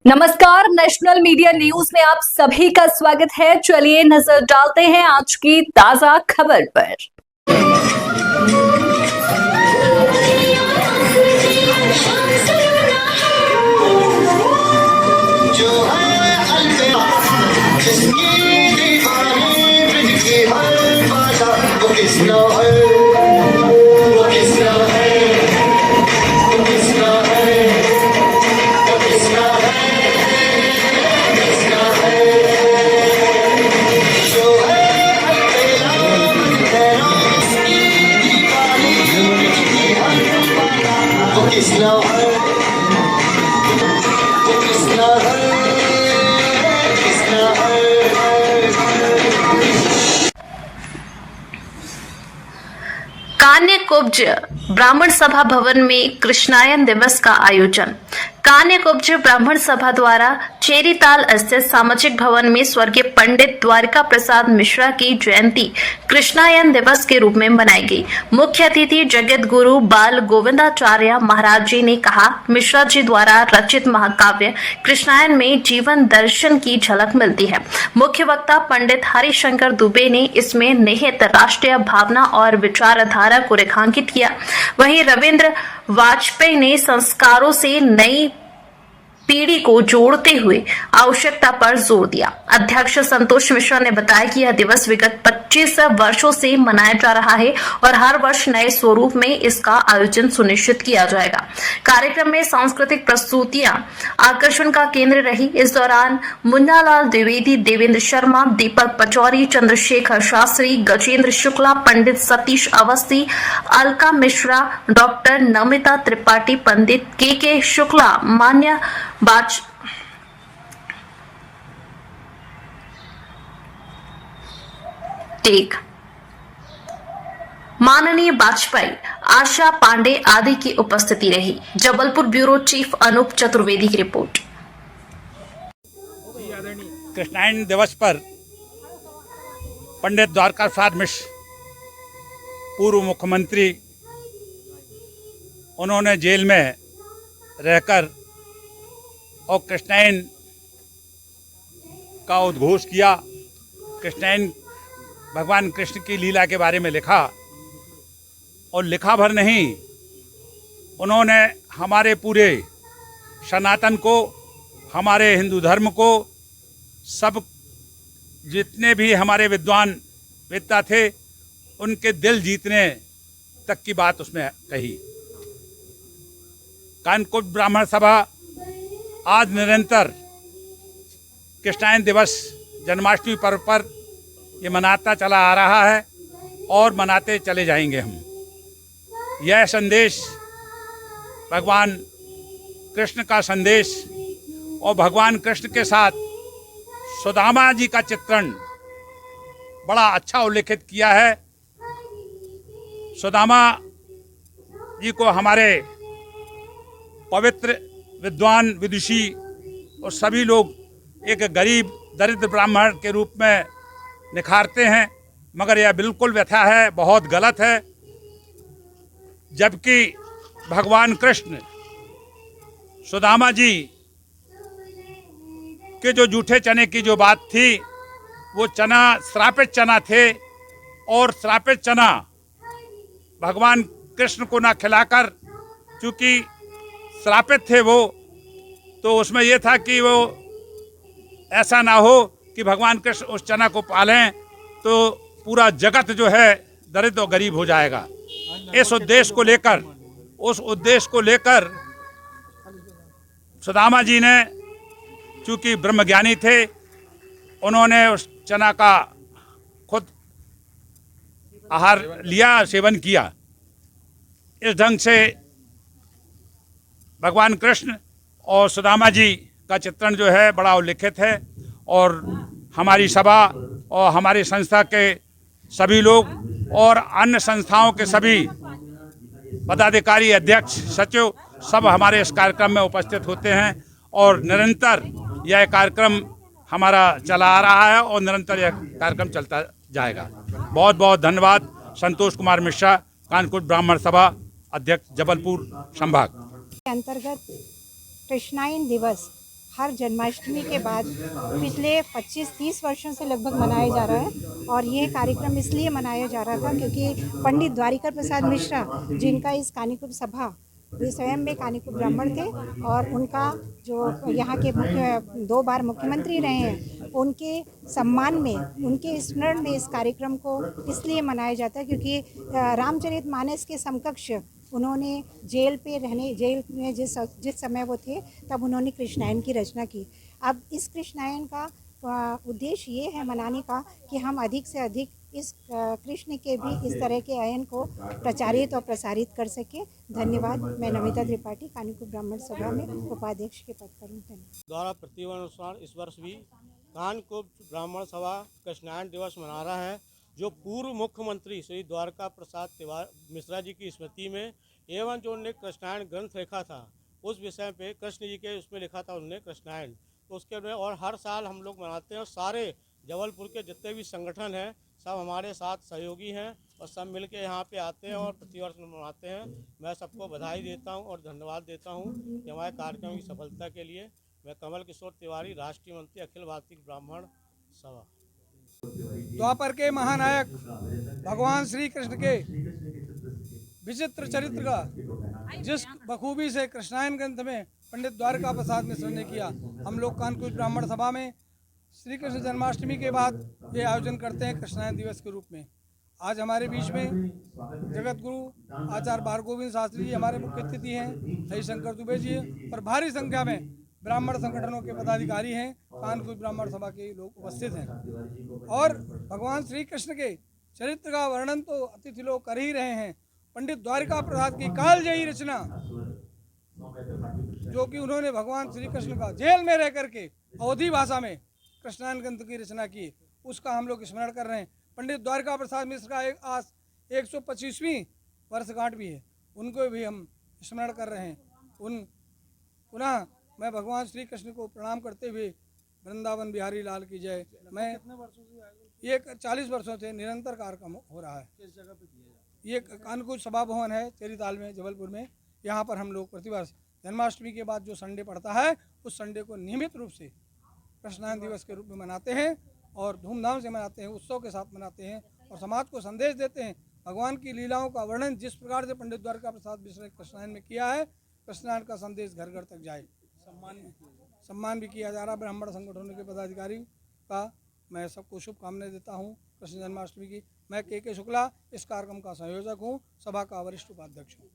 नमस्कार, national media news में आप सभी का स्वागत है। चलिए नजर डालते हैं आज की ताजा खबर पर। कान्यकुब्ज ब्राह्मण सभा भवन में कृष्णायन दिवस का आयोजन। कान्यकुब्ज ब्राह्मण सभा द्वारा चेरीताल स्थित सामाजिक भवन में स्वर्गीय पंडित द्वारिका प्रसाद मिश्रा की जयंती कृष्णायन दिवस के रूप में मनाई गई। मुख्य अतिथि जगत गुरु बाल गोविंदाचार्य महाराज जी ने कहा, मिश्रा जी द्वारा रचित महाकाव्य कृष्णायन में जीवन दर्शन की झलक मिलती है। मुख्य वक्ता पंडित हरिशंकर दुबे ने इसमें निहित राष्ट्रीय भावना और विचारधारा को रेखांकित किया। वहीं रविंद्र वाजपेयी ने संस्कारों से नई पीढ़ी को जोड़ते हुए आवश्यकता पर जोर दिया। अध्यक्ष संतोष मिश्रा ने बताया कि यह दिवस विगत 25 वर्षों से मनाया जा रहा है और हर वर्ष नए स्वरूप में इसका आयोजन सुनिश्चित किया जाएगा। कार्यक्रम में सांस्कृतिक प्रस्तुतियां आकर्षण का केंद्र रही। इस दौरान मुन्नालाल द्विवेदी, देवेंद्र शर्मा, दीपक पचौरी, चंद्रशेखर शास्त्री, गजेंद्र शुक्ला, पंडित सतीश अवस्थी, अलका मिश्रा, डॉक्टर नमिता त्रिपाठी, पंडित के शुक्ला, मान्य माननीय वाजपेयी, आशा पांडे आदि की उपस्थिति रही। जबलपुर ब्यूरो चीफ अनूप चतुर्वेदी की रिपोर्ट। कृष्णायन दिवस पर पंडित द्वारका प्रसाद मिश्र, पूर्व मुख्यमंत्री, उन्होंने जेल में रहकर और कृष्णायन का उद्घोष किया। कृष्णायन भगवान कृष्ण की लीला के बारे में लिखा और लिखा भर नहीं, उन्होंने हमारे पूरे सनातन को, हमारे हिंदू धर्म को, सब जितने भी हमारे विद्वान वेत्ता थे, उनके दिल जीतने तक की बात उसमें कही। कान्यकुब्ज ब्राह्मण सभा आज निरंतर कृष्णायन दिवस जन्माष्टमी पर्व पर ये मनाता चला आ रहा है और मनाते चले जाएंगे हम। यह संदेश भगवान कृष्ण का संदेश और भगवान कृष्ण के साथ सुदामा जी का चित्रण बड़ा अच्छा उल्लेखित किया है। सुदामा जी को हमारे पवित्र विद्वान, विदुषी और सभी लोग एक गरीब दरिद्र ब्राह्मण के रूप में निखारते हैं, मगर यह बिल्कुल व्यथा है, बहुत गलत है। जबकि भगवान कृष्ण सुदामा जी के जो जूठे चने की जो बात थी, वो चना श्रापित चना थे और श्रापित चना भगवान कृष्ण को ना खिलाकर, चूँकि श्रापित थे वो, तो उसमें ये था कि वो ऐसा ना हो कि भगवान कृष्ण उस चना को पालें तो पूरा जगत जो है दरिद्र और गरीब हो जाएगा। उस उद्देश्य को लेकर सुदामा जी ने, चूँकि ब्रह्मज्ञानी थे, उन्होंने उस चना का खुद आहार लिया, सेवन किया। इस ढंग से भगवान कृष्ण और सुदामा जी का चित्रण जो है बड़ा उल्लेखित है और हमारी सभा और हमारी संस्था के सभी लोग और अन्य संस्थाओं के सभी पदाधिकारी, अध्यक्ष, सचिव सब हमारे इस कार्यक्रम में उपस्थित होते हैं और निरंतर यह कार्यक्रम हमारा चला आ रहा है और निरंतर यह कार्यक्रम चलता जाएगा। बहुत बहुत धन्यवाद। संतोष कुमार मिश्रा, कान्यकुब्ज ब्राह्मण सभा अध्यक्ष, जबलपुर संभाग। अंतर्गत कृष्णायन दिवस हर जन्माष्टमी के बाद पिछले 25-30 वर्षों से लगभग मनाया जा रहा है। और ये कार्यक्रम इसलिए मनाया जा रहा था क्योंकि पंडित द्वारिका प्रसाद मिश्रा, जिनका इस कानीकुब्ज सभा, वे स्वयं में कानीकुब्ज ब्राह्मण थे और उनका जो यहाँ के मुख्य 2 बार मुख्यमंत्री रहे हैं, उनके सम्मान में, उनके स्मरण में इस कार्यक्रम को इसलिए मनाया जाता है क्योंकि रामचरितमानस के समकक्ष उन्होंने जेल में जिस समय वो थे तब उन्होंने कृष्णायन की रचना की। अब इस कृष्णायन का उद्देश्य ये है मनाने का कि हम अधिक से अधिक इस कृष्ण के भी इस तरह के अयन को प्रचारित और प्रसारित कर सके। धन्यवाद। मैं नमिता त्रिपाठी, कानीकुब्ज ब्राह्मण सभा में उपाध्यक्ष के पद पर हूँ। धन्यवाद। द्वारा प्रतिवर्षानुसार इस वर्ष भी कानीकुब्ज ब्राह्मण सभा कृष्णायन दिवस मना रहा है, जो पूर्व मुख्यमंत्री श्री द्वारका प्रसाद मिश्रा जी की स्मृति में एवं जो उन्होंने कृष्णायन ग्रंथ लिखा था उस विषय पे, कृष्ण जी के उसमें लिखा था उन्होंने कृष्णायन, तो उसके में और हर साल हम लोग मनाते हैं। और सारे जबलपुर के जितने भी संगठन हैं सब हमारे साथ सहयोगी हैं और सब मिल के यहाँ पे आते हैं और प्रतिवर्ष मनाते हैं। मैं सबको बधाई देता हूँ और धन्यवाद देता हूँ कि हमारे कार्यक्रम की सफलता के लिए। मैं कमल किशोर तिवारी, राष्ट्रीय मंत्री, अखिल भारतीय ब्राह्मण सभा। द्वापर के महानायक भगवान श्री कृष्ण के विचित्र चरित्र का जिस बखूबी से कृष्णायन ग्रंथ में पंडित द्वारका प्रसाद मिश्र ने किया, हम लोग कानीकुब्ज ब्राह्मण सभा में श्री कृष्ण जन्माष्टमी के बाद ये आयोजन करते हैं कृष्णायन दिवस के रूप में। आज हमारे बीच में जगत गुरु आचार्य भार्गव शास्त्री जी हमारे मुख्य अतिथि हैं, हरिशंकर दुबे जी और भारी संख्या में ब्राह्मण संगठनों के पदाधिकारी हैं, कानीकुब्ज ब्राह्मण सभा के लोग उपस्थित हैं। और भगवान श्री कृष्ण के चरित्र का वर्णन तो अतिथि लोग कर ही रहे हैं। पंडित द्वारिका प्रसाद की कालजयी रचना, जो कि उन्होंने भगवान श्री कृष्ण का जेल में रह करके अवधी भाषा में कृष्णायन ग्रंथ की रचना की, उसका हम लोग स्मरण कर रहे हैं। पंडित द्वारिका प्रसाद मिश्र का आज 125वीं वर्षगांठ भी है, उनको भी हम स्मरण कर रहे हैं। पुनः मैं भगवान श्री कृष्ण को प्रणाम करते हुए वृंदावन बिहारी लाल की जय। मैं ये 40 वर्षों से निरंतर कार्यक्रम हो रहा है। किस जगह पे किया जाता है? ये कानीकुब्ज सभा भवन है चेरीताल में, जबलपुर में। यहाँ पर हम लोग प्रतिवर्ष जन्माष्टमी के बाद जो संडे पड़ता है उस संडे को नियमित रूप से कृष्णायन दिवस के रूप में मनाते हैं और धूमधाम से मनाते हैं, उत्सव के साथ मनाते हैं और समाज को संदेश देते हैं। भगवान की लीलाओं का वर्णन जिस प्रकार से पंडित द्वारका प्रसाद मिश्र ने कृष्णायन में किया है, कृष्णायन का संदेश घर घर तक जाए। सम्मान भी किया जा रहा है ब्राह्मण संगठनों के पदाधिकारी का। मैं सबको शुभकामनाएं देता हूँ कृष्ण जन्माष्टमी की। मैं के शुक्ला इस कार्यक्रम का संयोजक हूँ, सभा का वरिष्ठ उपाध्यक्ष हूँ।